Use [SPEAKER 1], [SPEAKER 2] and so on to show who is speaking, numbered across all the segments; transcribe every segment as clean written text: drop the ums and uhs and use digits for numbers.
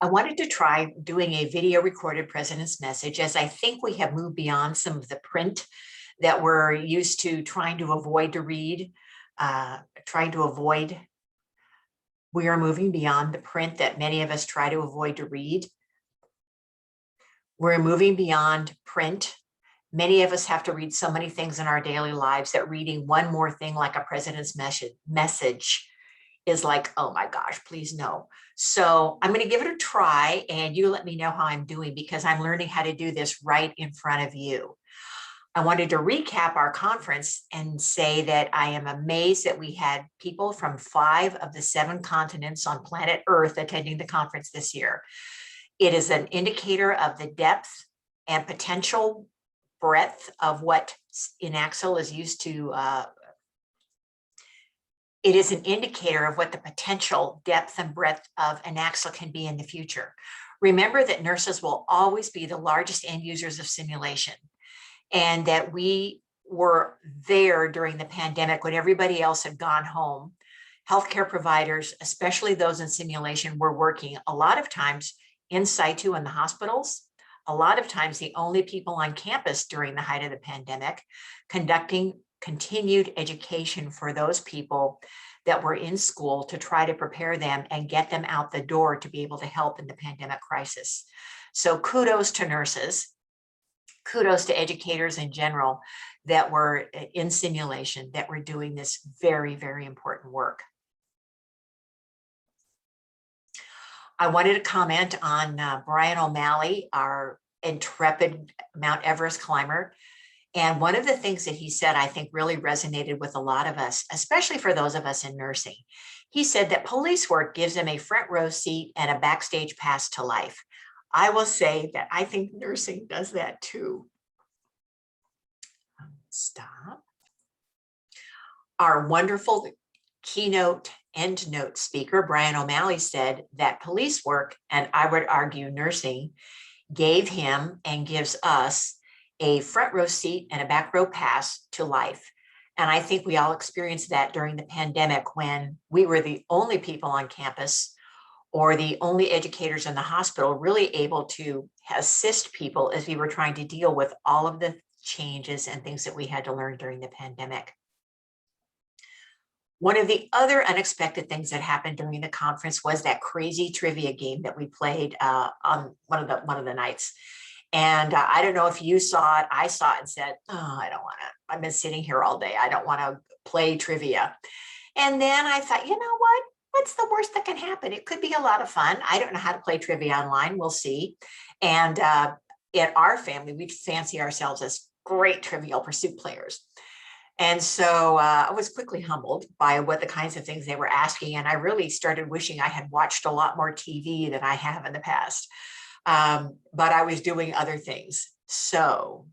[SPEAKER 1] I wanted to try doing a video recorded president's message, as I think we have moved beyond some of the print that we're used to trying to avoid to read, trying to avoid. We are moving beyond the print that many of us try to avoid to read. We're moving beyond print. Many of us have to read so many things in our daily lives that reading one more thing like a president's message is like, oh my gosh, please no. So I'm going to give it a try and you let me know how I'm doing, because I'm learning how to do this right in front of you. I wanted to recap our conference and say that I am amazed that we had people from 5 of the 7 continents on planet Earth attending the conference this year. It is an indicator of the depth and potential breadth of what INACSL is used to. It is an indicator of what the potential depth and breadth of INACSL can be in the future. Remember that nurses will always be the largest end users of simulation, and that we were there during the pandemic when everybody else had gone home. Healthcare providers, especially those in simulation, were working a lot of times in situ in the hospitals, a lot of times the only people on campus during the height of the pandemic, conducting continued education for those people that were in school to try to prepare them and get them out the door to be able to help in the pandemic crisis. So kudos to nurses, kudos to educators in general that were in simulation, that were doing this very, very important work. I wanted to comment on Brian O'Malley, our intrepid Mount Everest climber. And one of the things that he said, I think really resonated with a lot of us, especially for those of us in nursing. He said that police work gives him a front row seat and a backstage pass to life. I will say that I think nursing does that too. Stop. Our wonderful keynote end note speaker, Brian O'Malley, said that police work, and I would argue nursing, gave him and gives us a front row seat and a back row pass to life. And I think we all experienced that during the pandemic when we were the only people on campus or the only educators in the hospital really able to assist people as we were trying to deal with all of the changes and things that we had to learn during the pandemic. One of the other unexpected things that happened during the conference was that crazy trivia game that we played on one of the nights. And I don't know if you saw it. I saw it and said, oh, I don't want to. I've been sitting here all day. I don't want to play trivia. And then I thought, you know what? What's the worst that can happen? It could be a lot of fun. I don't know how to play trivia online. We'll see. And in our family, we fancy ourselves as great Trivial Pursuit players. And so I was quickly humbled by what the kinds of things they were asking. And I really started wishing I had watched a lot more TV than I have in the past. But I was doing other things. So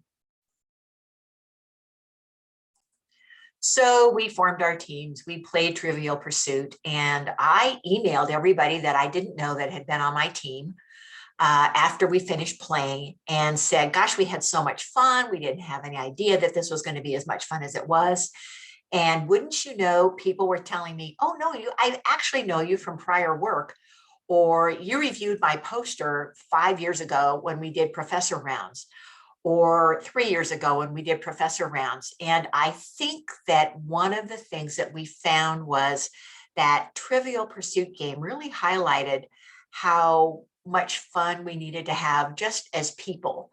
[SPEAKER 1] we formed our teams, we played Trivial Pursuit, and I emailed everybody that I didn't know that had been on my team after we finished playing and said, gosh, we had so much fun. We didn't have any idea that this was going to be as much fun as it was. And wouldn't you know, people were telling me, oh no, I actually know you from prior work. Or you reviewed my poster 5 years ago when we did professor rounds, or 3 years ago when we did professor rounds. And I think that one of the things that we found was that Trivial Pursuit game really highlighted how much fun we needed to have just as people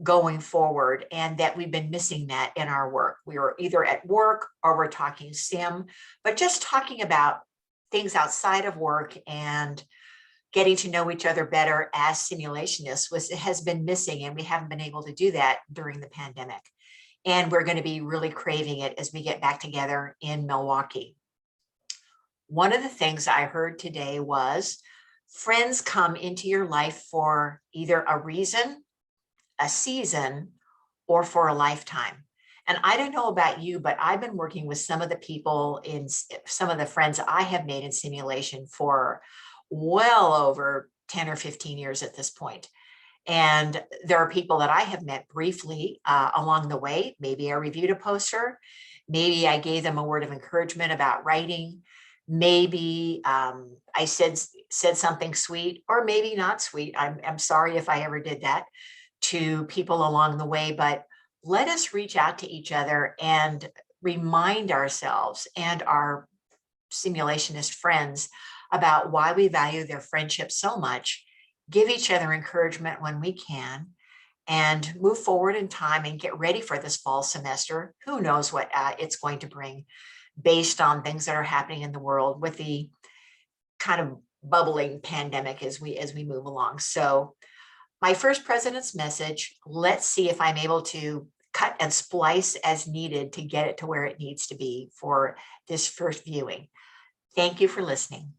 [SPEAKER 1] going forward, and that we've been missing that in our work. We were either at work or we're talking sim, but just talking about things outside of work and getting to know each other better as simulationists has been missing, and we haven't been able to do that during the pandemic. And we're going to be really craving it as we get back together in Milwaukee. One of the things I heard today was friends come into your life for either a reason, a season, or for a lifetime. And I don't know about you, but I've been working with some of the people in some of the friends I have made in simulation for well over 10 or 15 years at this point. And there are people that I have met briefly along the way. Maybe I reviewed a poster, maybe I gave them a word of encouragement about writing, Maybe I said something sweet, or maybe not sweet. I'm sorry if I ever did that to people along the way, but let us reach out to each other and remind ourselves and our simulationist friends about why we value their friendship so much, give each other encouragement when we can, and move forward in time and get ready for this fall semester. Who knows what it's going to bring based on things that are happening in the world with the kind of bubbling pandemic as we move along. So my first president's message, let's see if I'm able to cut and splice as needed to get it to where it needs to be for this first viewing. Thank you for listening.